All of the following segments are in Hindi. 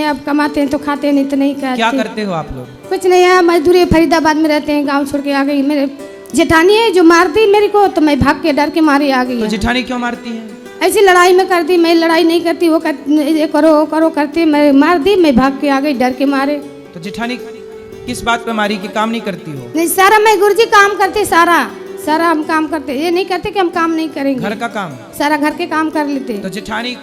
है, अब कमाते हैं तो खाते हैं, नहीं तो नहीं खाते। क्या करते हो आप लोग? कुछ नहीं है, मजदूरी फरीदाबाद में रहते हैं, गांव छोड़ के आ गई। मेरे जेठानी है जो मार दी मेरे को, तो मैं भाग के डर के मारे आ गई। तो जेठानी क्यों मारती है? ऐसी लड़ाई में कर दी, मैं लड़ाई नहीं करती, वो ये करो वो करो करती, मैं मार दी, मैं भाग के आ गई डर के मारे। तो जेठानी किस बात पे मारी कि काम नहीं करती हो? नहीं, सारा मैं गुरुजी काम करती, सारा हम काम करते, ये नहीं करते कि हम काम नहीं करेंगे। घर का काम सारा घर के काम कर लेते। तो जेठानी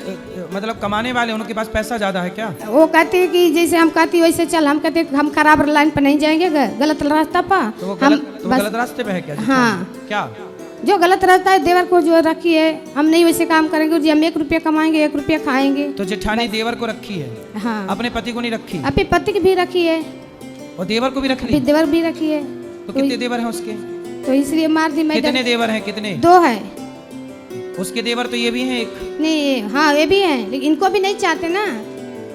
मतलब कमाने वाले, उनके पास पैसा ज्यादा है क्या? वो कहते हैं कि जैसे हम कहती वैसे चल, हम कहते हम खराब लाइन पर नहीं जाएंगे, गलत रास्ता पर। तो वो हम गलत रास्ते पे है क्या? हाँ, क्या जो गलत रास्ता है देवर को जो रखी है, हम नहीं वैसे काम करेंगे जी, हम 1 रुपया कमाएंगे 1 रुपया खाएंगे। तो जेठानी देवर को रखी है? हाँ, अपने पति को नहीं रखी? अपने पति की भी रखी है और देवर को भी रख ली? देवर भी रखी है। तो कितने देवर हैं उसके? तो इसलिए मार दी मैं। कितने देवर हैं? कितने? 2 है। उसके देवर तो ये भी हैं एक? नहीं, हाँ ये भी हैं, लेकिन इनको भी नहीं चाहते ना,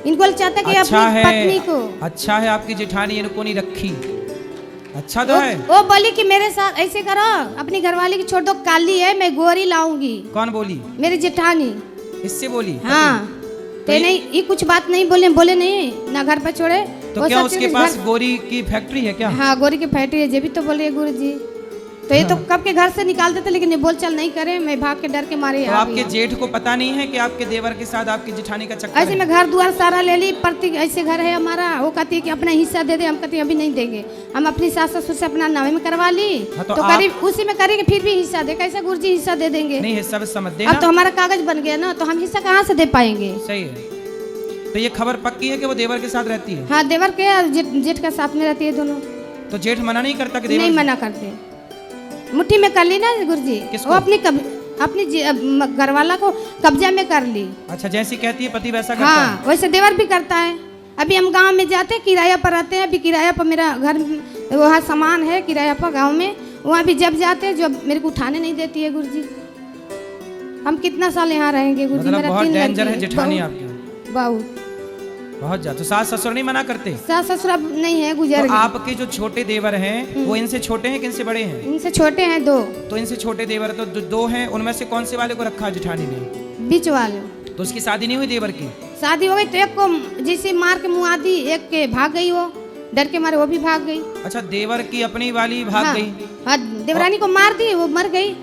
इनको चाहते कि अच्छा अपनी पत्नी को। अच्छा है आपकी जेठानी इनको नहीं रखी, अच्छा तो है। वो बोली कि मेरे साथ ऐसे करो, अपनी घरवाली की छोड़ दो, काली है मैं गोरी लाऊंगी। कौन बोली? मेरी जेठानी। इससे बोली? हाँ, तो नहीं ये कुछ बात नहीं बोले नहीं ना, घर पर छोड़े। तो क्या उसके पास गोरी की फैक्ट्री है क्या? हाँ, गोरी की फैक्ट्री है, ये भी तो बोले गुरु जी। तो ये तो कब के घर से निकाल देते, लेकिन ये बोलचाल नहीं करे, मैं भाग के डर के मारे। तो आपके जेठ को पता नहीं है कि आपके देवर के साथ आपकी जेठानी का चक्कर ऐसे में घर द्वार सारा ले ली, प्रति ऐसे घर है हमारा। वो कहती है कि अपना हिस्सा दे दे, हम कहते हैं अभी नहीं देंगे, हम अपनी सास ससुर से अपना नामे में करवा ली। हाँ, तो करीब उसी में करेंगे, फिर भी हिस्सा दे, कैसे गुरुजी हिस्सा दे देंगे? नहीं, हिस्सा समझ देना। अब तो हमारा कागज बन गया ना, तो हम हिस्सा कहाँ से दे पाएंगे? सही है। तो ये खबर पक्की है कि वो देवर के साथ रहती है? हाँ, देवर के जेठ का साथ में रहती है दोनों। तो जेठ मना नहीं करता कि देवर? नहीं मना करते, मुट्ठी में कर ली ना गुरुजी। वो अपनी घरवाला को कब्जा में कर ली। अच्छा, जैसी कहती है पति वैसा करता हाँ, है? वैसे देवर भी करता है। अभी हम गांव में जाते हैं, किराया पर रहते हैं, अभी किराया पर मेरा घर वहाँ सामान है किराया पर गांव में, वहाँ भी जब जाते हैं जो मेरे को उठाने नहीं देती है गुरुजी। हम कितना साल यहाँ रहेंगे गुरुजी? मतलब बहुत डेंजर है जेठानी आपकी? बहुत ज्यादा। तो सास ससुर नहीं मना करते? सास ससुर अब नहीं है, गुजर तो गए। आपके जो छोटे देवर हैं वो इनसे छोटे हैं कि इनसे बड़े हैं? इनसे छोटे हैं 2। तो इनसे छोटे देवर तो 2 हैं, उनमें से कौन से वाले को रखा जेठानी ने? बीच वाले। तो उसकी शादी नहीं हुई देवर की? शादी हो गई, तो एक को जैसे मार के मुँह आदी, एक के भाग गई, वो डर के मारे वो भी भाग गई। अच्छा, देवर की अपनी वाली भाग गई? हाँ, देवरानी को मार दी, वो मर गई।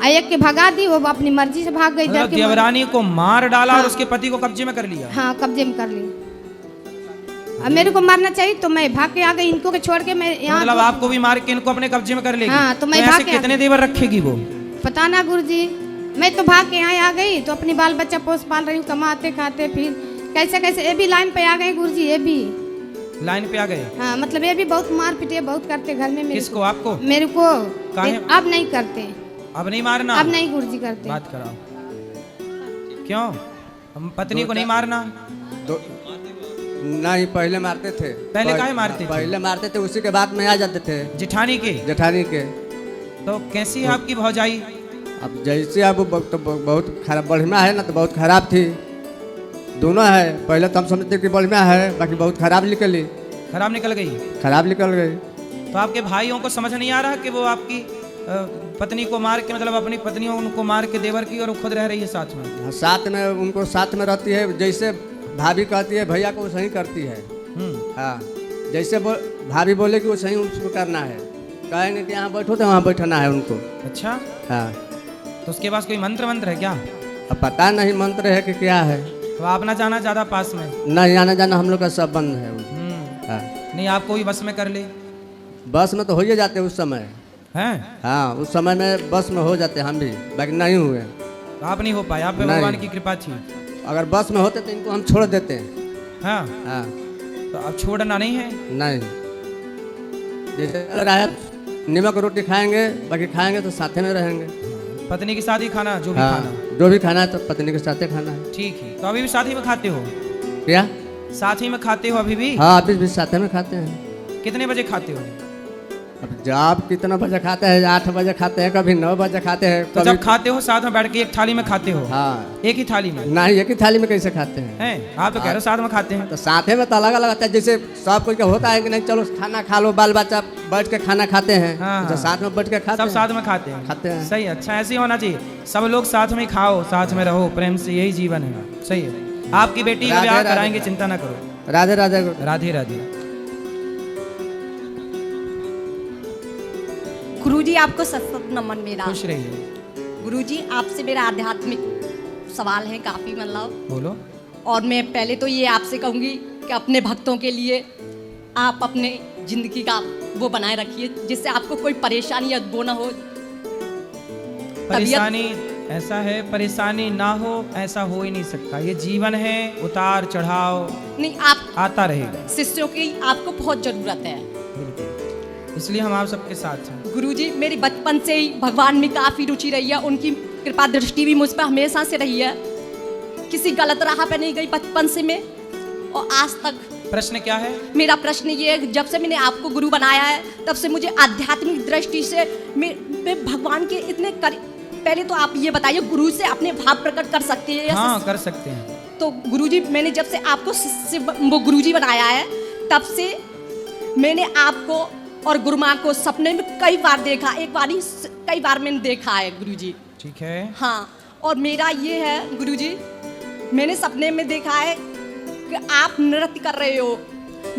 एक के भगा दी, वो अपनी मर्जी से भाग गई। मतलब देवरानी को मार डाला और उसके पति को कब्जे में कर लिया? हाँ, कब्जे में कर लिया। अब मेरे को मारना चाहिए तो मैं भाग के आ गई, इनको के छोड़ के मैं यहाँ। मतलब आपको भी मार के इनको अपने कब्जे में कर लेगी? हाँ, तो मैं तो भाग ऐसे के कितने देवर रखेगी वो? पता ना गुरुजी, मैं तो भाग के यहाँ आ गई, तो अपनी बाल बच्चा पोस पाल रही हूँ, कमाते खाते, फिर कैसे कैसे ये भी लाइन पे आ गए गुरुजी। ये भी लाइन पे आ गए? हाँ, मतलब ये भी बहुत मार पीटे बहुत करते घर में। किसको? आपको? मेरे को। अब नहीं करते, अब नहीं मारना? अब नहीं गुरुजी करते। बात कराओ। क्यों हम पत्नी को नहीं मारना? नहीं, पहले मारते थे। पहले काहे मारते थे? पहले मारते थे, उसी के बाद में आ जाते थे। जेठानी के? जेठानी के। तो कैसी है आपकी भौजाई? अब जैसे अब तो बहुत खराब, बढ़िया है ना, तो बहुत खराब थी। दोनों है, पहले तो हम समझते कि बढ़िया है, बाकी बहुत खराब निकली। खराब निकल गई? खराब निकल गई। तो आपके भाइयों को समझ नहीं आ रहा कि वो आपकी पत्नी को मार के, मतलब अपनी पत्नियों उनको मार के देवर की, और वो खुद रह रही है साथ में? साथ में उनको साथ में रहती है, जैसे भाभी कहती है भैया को वो सही करती है। हाँ, जैसे भाभी बोले कि वो सही उसको करना है, कहेंगे कि यहाँ बैठो तो वहाँ बैठना है उनको। अच्छा। हाँ, तो उसके पास कोई मंत्र है क्या? अब पता नहीं मंत्र है कि क्या है। तो आप ना जाना ज्यादा पास में? नहीं आना जाना हम लोग का सब बंद है। हाँ। नहीं, आपको भी बस में कर ले? बस में तो हो ही जाते उस समय हैं? हाँ, उस समय में बस में हो जाते हम भी, बाकी नहीं हुए। तो आप नहीं हो पाए? आप पे भगवान की कृपा थी? अगर बस में होते तो इनको हम छोड़ देते हैं। हाँ हाँ। तो अब छोड़ना नहीं है? नहीं, जैसे अगर आया नमक रोटी खाएंगे, बाकी खाएंगे तो साथे में रहेंगे। पत्नी के साथ ही खाना, जो भी हाँ, खाना? जो भी खाना है तो पत्नी के साथ ही खाना है। ठीक है। तो अभी भी साथ ही में खाते हो? क्या? साथ ही में खाते हो अभी भी? हाँ, अभी भी साथ में खाते हैं। कितने बजे खाते हो? अब जब कितना बजे खाते हैं, 8 बजे खाते हैं, कभी 9 बजे खाते हैं। तो जब खाते हो साथ में बैठ के एक थाली में खाते हो? हाँ। एक ही थाली में? नहीं, एक ही थाली में कैसे खाते हैं? आप तो कह रहे हो साथ में खाते हैं। तो साथे में तो अलग अलग आता है, जैसे सब कोई का होता है कि नहीं चलो खाना खा लो, बाल बच्चा बैठ के खाना खाते हैं। हाँ, तो साथ में बैठ के खाते सब हैं। साथ में खाते हैं? खाते हैं। सही, अच्छा ऐसे ही होना चाहिए। सब लोग साथ में खाओ, साथ में रहो, प्रेम से, यही जीवन है। सही है। आपकी बेटी का ब्याह कराएंगे, चिंता ना करो। राधे राधे। राधे राधे। गुरुजी आपको सत नमन मेरा। खुश रहिए। गुरुजी आपसे मेरा आध्यात्मिक सवाल है काफ़ी, मतलब बोलो। और मैं पहले तो ये आपसे कहूँगी कि अपने भक्तों के लिए आप अपने ज़िंदगी का वो बनाए रखिए जिससे आपको कोई परेशानी या वो ना हो। परेशानी ऐसा है, परेशानी ना हो ऐसा हो ही नहीं सकता। ये जीवन है, उतार चढ़ाव नहीं, आप आता रहेगा। शिष्यों की आपको बहुत ज़रूरत है। बिल्कुल, इसलिए हम आप सबके साथ हैं। गुरुजी मेरी बचपन से ही भगवान में काफ़ी रुचि रही है, उनकी कृपा दृष्टि भी मुझ पर हमेशा से रही है। किसी गलत राह पे नहीं गई बचपन से मैं, और आज तक। प्रश्न क्या है? मेरा प्रश्न ये है, जब से मैंने आपको गुरु बनाया है तब से मुझे आध्यात्मिक दृष्टि से मैं भगवान के इतने पहले तो आप ये बताइए, गुरु से अपने भाव प्रकट कर सकते हैं? हाँ, कर सकते हैं। तो गुरुजी मैंने जब से आपको वो गुरुजी बनाया है तब से मैंने आपको और गुरु माँ को सपने में कई बार देखा, एक बार ही कई बार मैंने देखा है गुरुजी। ठीक है। हाँ, और मेरा ये है गुरुजी, मैंने सपने में देखा है कि आप नृत्य कर रहे हो,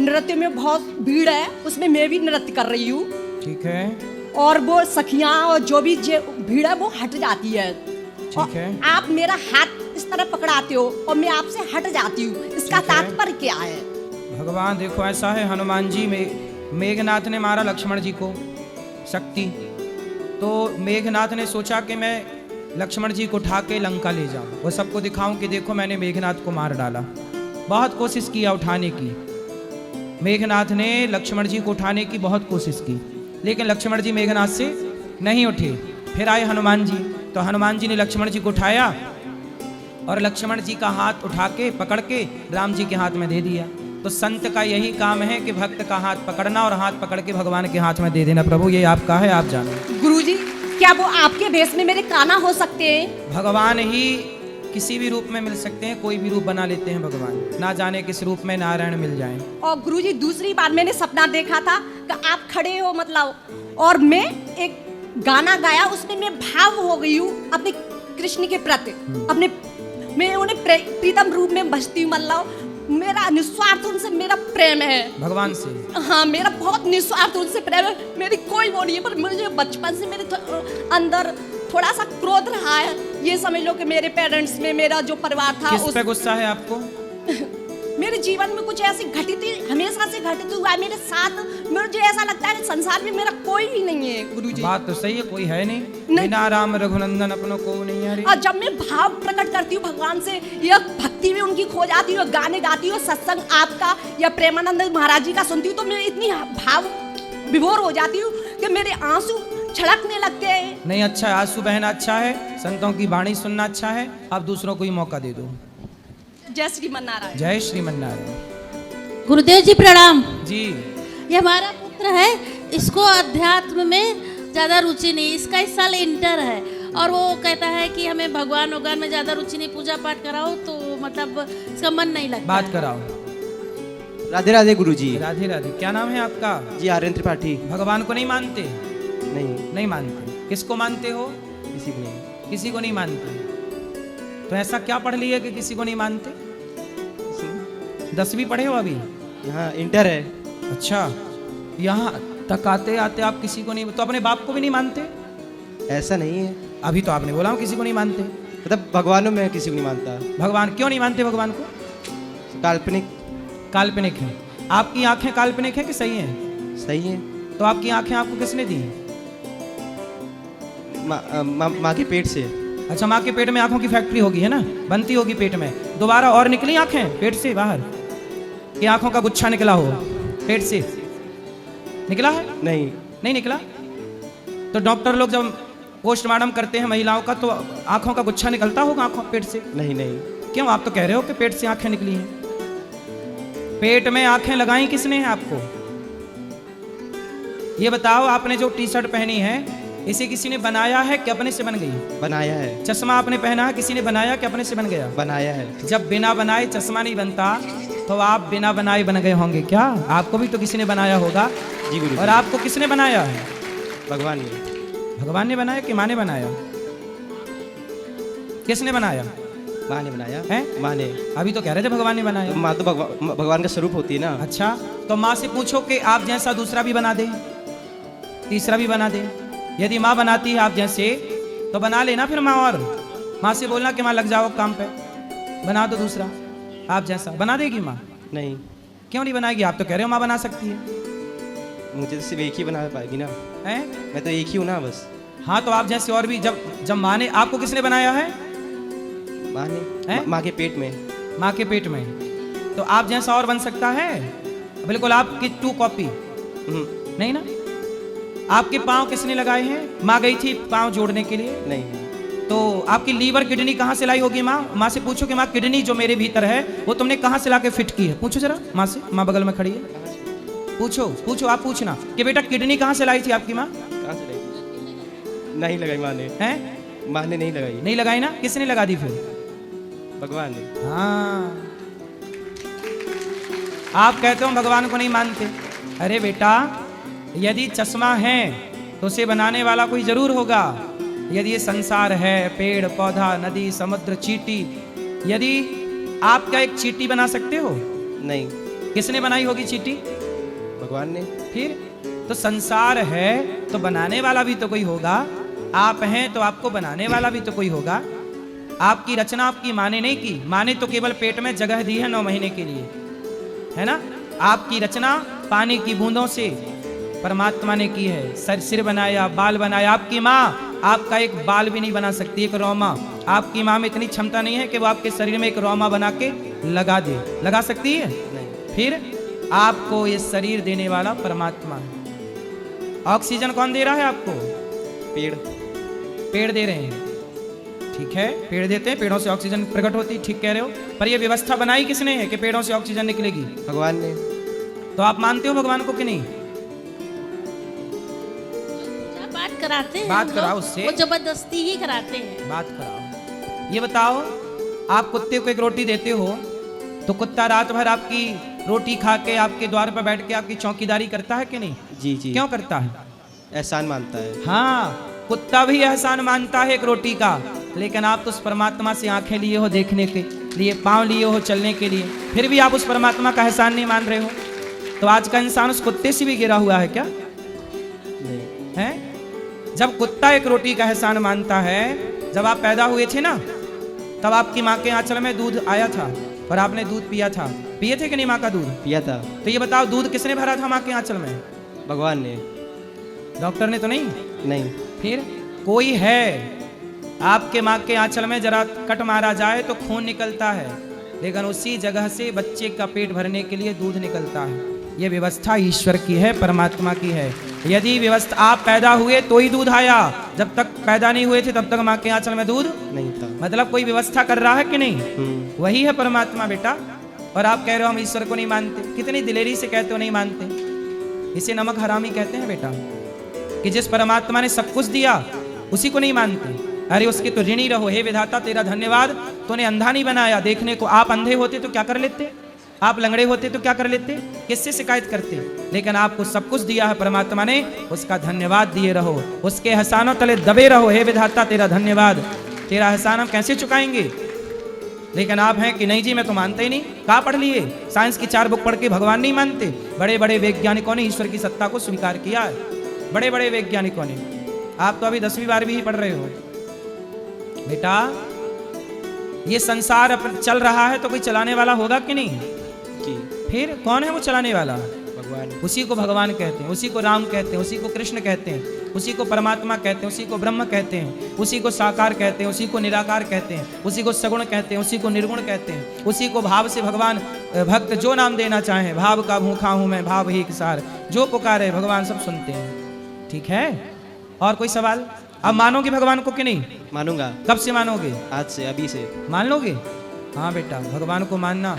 नृत्य में बहुत भीड़ है, उसमें मैं भी नृत्य कर रही हूँ। ठीक है। और वो सखियाँ और जो भी भीड़ है वो हट जाती है। ठीक है। आप मेरा हाथ इस तरह पकड़ाते हो और मैं आपसे हट जाती हूँ, इसका ठीक है। तात्पर्य क्या है? भगवान देखो ऐसा है, हनुमान जी में मेघनाथ ने मारा लक्ष्मण जी को शक्ति, तो मेघनाथ ने सोचा कि मैं लक्ष्मण जी को उठा के लंका ले जाऊं, वो सबको दिखाऊं कि देखो मैंने मेघनाथ को मार डाला। बहुत कोशिश किया उठाने की, मेघनाथ ने लक्ष्मण जी को उठाने की बहुत कोशिश की, लेकिन लक्ष्मण जी मेघनाथ से नहीं उठे। फिर आए हनुमान जी, तो हनुमान जी ने लक्ष्मण जी को उठाया और लक्ष्मण जी का हाथ उठा के पकड़ के राम जी के हाथ में दे दिया। तो संत का यही काम है कि भक्त का हाथ पकड़ना और हाथ पकड़ के भगवान के हाथ में दे देना, प्रभु ये आपका है, आप जानो। गुरुजी क्या वो आपके भेष में मेरे काना हो सकते हैं? भगवान ही किसी भी रूप में मिल सकते हैं, कोई भी रूप बना लेते हैं भगवान, ना जाने किस रूप में नारायण मिल जाएं। और गुरुजी दूसरी बार मैंने सपना देखा था कि आप खड़े हो मतलब, और मैं एक गाना गाया, उसमें मैं भाव हो गई हूँ अपने कृष्ण के प्रति, अपने मैं उन्हें प्रीतम रूप में बसती हूँ, मतलब मेरा निस्वार्थ उनसे मेरा प्रेम है भगवान से। हाँ, मेरा बहुत निस्वार्थ उनसे प्रेम है, मेरी कोई वो नहीं है, पर मुझे बचपन से मेरे अंदर थोड़ा सा क्रोध रहा है। ये समझ लो कि मेरे पेरेंट्स में, मेरा जो परिवार था किस पे गुस्सा है आपको? मेरे जीवन में कुछ ऐसी घटित हमेशा से घटित हुआ है मेरे साथ। मुझे ऐसा लगता है कि संसार में मेरा कोई भी नहीं है गुरुजी। बात तो सही है, कोई है नहीं, नहीं। बिना राम रघुनंदन अपनों को नहीं है। और जब मैं भाव प्रकट करती हूँ भगवान से, या भक्ति में उनकी खो जाती हूँ, गाने गाती हूँ, सत्संग आपका या प्रेमानंद महाराज जी का सुनती हूँ, तो मैं इतनी भाव विभोर हो जाती हूँ कि मेरे आंसू छलकने लगते हैं। नहीं, अच्छा है, आंसू बहना अच्छा है, संतों की वाणी सुनना अच्छा है, आप दूसरों को ही मौका दे दो। जय श्रीमन नारायण। जय श्रीमन नारायण। गुरुदेव जी प्रणाम जी। ये हमारा पुत्र है, इसको अध्यात्म में ज़्यादा रुचि नहीं, इसका इस साल इंटर है, और वो कहता है कि हमें भगवान वगवान में ज़्यादा रुचि नहीं, पूजा पाठ कराओ, तो मतलब इसका मन नहीं लगता। बात कराओ। राधे राधे गुरुजी। राधे राधे। क्या नाम है आपका? जी आर्यन त्रिपाठी। भगवान को नहीं मानते? नहीं मानते। किसको मानते हो? किसी को नहीं। किसी को नहीं मानते। तो ऐसा क्या पढ़ लिया कि किसी को नहीं मानते? 10वीं पढ़े हो अभी? यहाँ इंटर है। अच्छा, यहाँ तक आते आते आप किसी को नहीं, तो अपने बाप को भी नहीं मानते? ऐसा नहीं है, अभी तो आपने बोला हम किसी को नहीं मानते। मतलब भगवानों में किसी को नहीं मानता। भगवान क्यों नहीं मानते? भगवान को काल्पनिक। काल्पनिक है। आपकी आंखें काल्पनिक है कि सही हैं? सही है। तो आपकी आंखें आपको किसने दी? माँ के पेट से। अच्छा, माँ के पेट में आंखों की फैक्ट्री होगी, है ना, बनती होगी पेट में, दोबारा और निकली आंखें पेट से बाहर, कि आंखों का गुच्छा निकला हो पेट से? निकला है? नहीं निकला। तो डॉक्टर लोग जब पोस्टमार्टम करते हैं महिलाओं का, तो आंखों का गुच्छा निकलता होगा आंखों पेट से? नहीं। क्यों? आप तो कह रहे हो कि पेट से आंखें निकली हैं। पेट में आंखें लगाई किसने है आपको? ये बताओ, आपने जो टी शर्ट पहनी है इसे किसी ने बनाया है कि अपने से बन गई? बनाया है। चश्मा आपने पहना है, किसी ने बनाया कि अपने से बन गया? बनाया है। जब बिना बनाए चश्मा नहीं बनता, तो आप बिना बनाए बन गए होंगे क्या? आपको भी तो किसी ने बनाया होगा। जी गुरु। और आपको किसने बनाया है? भगवान ने। भगवान ने बनाया कि माँ ने बनाया? किसने बनाया? माँ ने बनाया हैं? माँ ने। अभी तो कह रहे थे भगवान ने बनाया। तो माँ तो भगवान का स्वरूप होती है ना। अच्छा, तो माँ से पूछो कि आप जैसा दूसरा भी बना दे, तीसरा भी बना दे। यदि माँ बनाती है आप जैसे तो बना लेना फिर माँ, और माँ से बोलना कि माँ लग जाओ काम पे, बना दो दूसरा आप जैसा। बना देगी माँ? नहीं, क्यों नहीं बनाएगी? आप तो कह रहे हो माँ बना सकती है। मुझे तो सिर्फ एक ही बना पाएगी ना। हैं? मैं तो एक ही हूँ ना बस। हाँ, तो आप जैसे और भी, जब माँ ने आपको, किसने बनाया है? माँ ने, हैं? माँ के पेट में। माँ के पेट में। तो आप जैसा और बन सकता है? बिल्कुल आपकी 2 कॉपी नहीं ना। आपके पाँव किसने लगाए हैं? माँ गई थी पाँव जोड़ने के लिए। नहीं। तो आपकी लीवर किडनी कहाँ से लाई होगी माँ? माँ से पूछो कि माँ किडनी जो मेरे भीतर है वो तुमने कहाँ से लाके फिट की है? पूछो जरा माँ से, माँ बगल में खड़ी है। पूछो, आप पूछना कि बेटा किडनी कहाँ से लाई थी आपकी माँ? कहाँ से लाई? नहीं लगाई माँ ने। हैं? माँ ने नहीं लगाई। नहीं लगाई ना? किसने लगा दी फिर? भगवान ने। हाँ, आप कहते हो भगवान को नहीं मानते। अरे बेटा, यदि चश्मा है तो उसे बनाने वाला कोई जरूर होगा। यदि ये संसार है, पेड़ पौधा, नदी, समुद्र, चींटी, यदि आप क्या एक चींटी बना सकते हो? नहीं। किसने बनाई होगी चींटी? भगवान ने। फिर तो संसार है तो बनाने वाला भी तो कोई होगा। आप हैं तो आपको बनाने वाला भी तो कोई होगा। आपकी रचना आपकी माँ ने नहीं की। माँ ने तो केवल पेट में जगह दी है 9 महीने के लिए, है ना। आपकी रचना पानी की बूंदों से परमात्मा ने की है। सिर बनाया, बाल बनाया। आपकी माँ आपका एक बाल भी नहीं बना सकती, एक रोमा। आपकी माँ में इतनी क्षमता नहीं है कि वो आपके शरीर में एक रोमा बना के लगा दे। लगा सकती है? नहीं। फिर आपको ये शरीर देने वाला परमात्मा है। ऑक्सीजन कौन दे रहा है आपको? पेड़ दे रहे हैं। ठीक है, पेड़ देते हैं, पेड़ों से ऑक्सीजन प्रकट होती है, ठीक कह रहे हो। पर ये व्यवस्था बनाई किसने है कि पेड़ों से ऑक्सीजन निकलेगी? भगवान ने। तो आप मानते हो भगवान को कि नहीं? बात कराते हैं, बात हम कराओ लोग, उससे। वो जबरदस्ती ही कराते हैं। बात कराओ। ये बताओ, आप कुत्ते को एक रोटी देते हो तो कुत्ता रात भर आपकी रोटी खा के आपके द्वार पर बैठ के आपकी चौकीदारी करता है कि नहीं? जी जी। क्यों करता है? एहसान मानता है। हाँ, कुत्ता भी एहसान मानता है एक रोटी का। लेकिन आप तो उस परमात्मा से आंखें लिए हो देखने के लिए, पांव लिए हो चलने के लिए, फिर भी आप उस परमात्मा का एहसान नहीं मान रहे हो। तो आज का इंसान उस कुत्ते से भी गिरा हुआ है क्या? नहीं। है? जब कुत्ता एक रोटी का एहसान मानता है, जब आप पैदा हुए थे ना, तब आपकी माँ के आंचल में दूध आया था और आपने दूध पिया था। पिए थे कि नहीं माँ का दूध? पिया था। तो ये बताओ, दूध किसने भरा था माँ के आंचल में? भगवान ने। डॉक्टर ने तो नहीं? नहीं। फिर कोई है। आपके माँ के आंचल में जरा कट मारा जाए तो खून निकलता है, लेकिन उसी जगह से बच्चे का पेट भरने के लिए दूध निकलता है। ये व्यवस्था ईश्वर की है, परमात्मा की है। यदि व्यवस्था, आप पैदा हुए तो ही दूध आया, जब तक पैदा नहीं हुए थे तब तक माँ के आंचल में दूध नहीं था। मतलब कोई व्यवस्था कर रहा है कि नहीं? वही है परमात्मा बेटा। और आप कह रहे हो हम ईश्वर को नहीं मानते। कितनी दिलेरी से कहते हो नहीं मानते। इसे नमक हरामी कहते हैं बेटा, कि जिस परमात्मा ने सब कुछ दिया उसी को नहीं मानते। अरे उसके तो ऋणी रहो। हे विधाता तेरा धन्यवाद, तूने अंधा नहीं बनाया देखने को। आप अंधे होते तो क्या कर लेते? आप लंगड़े होते तो क्या कर लेते? किससे शिकायत करते? लेकिन आपको सब कुछ दिया है परमात्मा ने, उसका धन्यवाद दिए रहो, उसके एहसानों तले दबे रहो। हे विधाता तेरा धन्यवाद, तेरा एहसान हम कैसे चुकाएंगे? लेकिन आप हैं कि नहीं जी मैं तो मानते ही नहीं। कहाँ पढ़ लिए? साइंस की 4 बुक पढ़ के भगवान नहीं मानते। बड़े बड़े वैज्ञानिकों ने ईश्वर की सत्ता को स्वीकार किया है, बड़े बड़े वैज्ञानिकों ने। आप तो अभी 10वीं 12वीं ही पढ़ रहे हो बेटा। ये संसार चल रहा है तो कोई चलाने वाला होगा कि नहीं? जी। फिर कौन है वो चलाने वाला? भगवान। उसी को भगवान कहते हैं, उसी को राम कहते हैं, उसी को कृष्ण कहते हैं, उसी को परमात्मा कहते हैं, उसी को ब्रह्म कहते हैं, उसी को साकार कहते हैं, उसी को निराकार कहते हैं, उसी को सगुण कहते हैं, उसी को निर्गुण कहते हैं, उसी को भाव से भगवान भक्त जो नाम देना चाहें। भाव का भूखा हूं मैं, भाव ही सार, जो पुकारे भगवान सब सुनते हैं। ठीक है? और कोई सवाल? अब मानोगे भगवान को कि नहीं? मानूंगा। कब से मानोगे? आज से, अभी से। मान लोगे? हाँ बेटा, भगवान को मानना।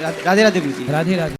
राधे राधे गुरुजी। राधे राधे।